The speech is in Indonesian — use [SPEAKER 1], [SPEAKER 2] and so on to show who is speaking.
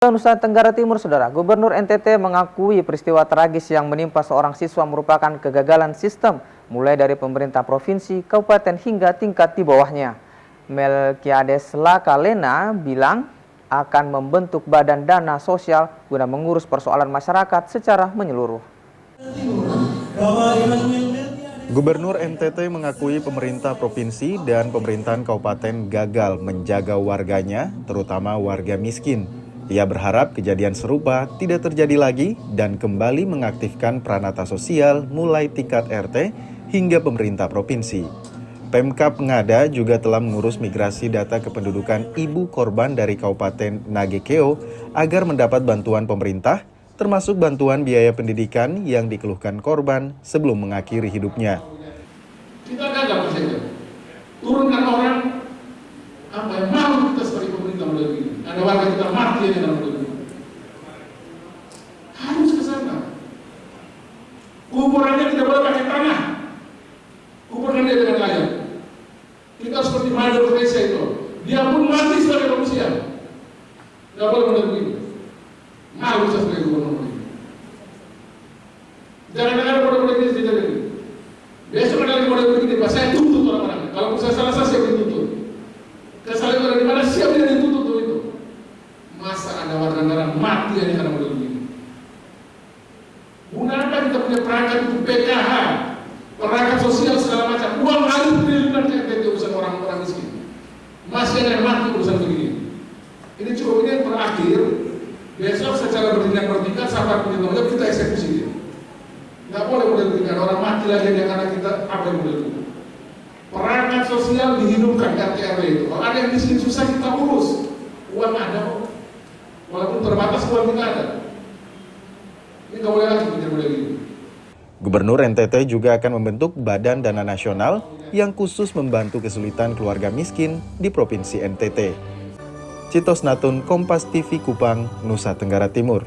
[SPEAKER 1] Nusa Tenggara Timur, Saudara, Gubernur NTT mengakui peristiwa tragis yang menimpa seorang siswa merupakan kegagalan sistem, mulai dari pemerintah provinsi, kabupaten hingga tingkat di bawahnya. Melkiades Lakalena bilang akan membentuk badan dana sosial guna mengurus persoalan masyarakat secara menyeluruh.
[SPEAKER 2] Gubernur NTT mengakui pemerintah provinsi dan pemerintahan kabupaten gagal menjaga warganya, terutama warga miskin. Ia berharap kejadian serupa tidak terjadi lagi dan kembali mengaktifkan peranata sosial mulai tingkat RT hingga pemerintah provinsi. Pemkab Ngada juga telah mengurus migrasi data kependudukan ibu korban dari Kabupaten Nagekeo agar mendapat bantuan pemerintah, termasuk bantuan biaya pendidikan yang dikeluhkan korban sebelum mengakhiri hidupnya.
[SPEAKER 3] Kita gagal saja. Turunkan orang apa yang mau kita sebagai pemerintah mulai begini. Ada warga kita mati yang dalam begini. Harus ke sana. Kuburannya tidak boleh pakai tanah. Kuburkan dia dengan layak. Kita seperti Mother Teresa itu. Dia pun mati sebagai manusia. Tidak boleh mulai begini. Malu saya sebagai gubernur begini. Jangan-jangan mulai begini tidak begini. Besok ada yang mulai begini, Pak. Saya tuntut orang-orang. Kalau saya salah, saya siap dituntut. Kesalahan di mana siap dia dituntut itu. Masa ada warga negara mati hanya karena model begini. Guna apa kita punya perangkat itu PKH, perangkat sosial segala macam. Uang harus triliunan ke urusan orang-orang miskin. Masih ada yang mati urusan begini. Ini cukup ini yang terakhir. Besok secara bertindak sampai penyelenggara kita eksekusi dia. Nggak boleh model begini. Orang mati lagi karena kita apa yang model begini. Perangkat sosial dihidupkan RT/RW itu. Kalau ada yang miskin susah kita urus. Uang ada kok. Walaupun terbatas uang kita ada. Ini nggak boleh lagi model begini.
[SPEAKER 2] Gubernur NTT juga akan membentuk Badan Dana Nasional yang khusus membantu kesulitan keluarga miskin di Provinsi NTT. Citos Natun, Kompas TV Kupang, Nusa Tenggara Timur.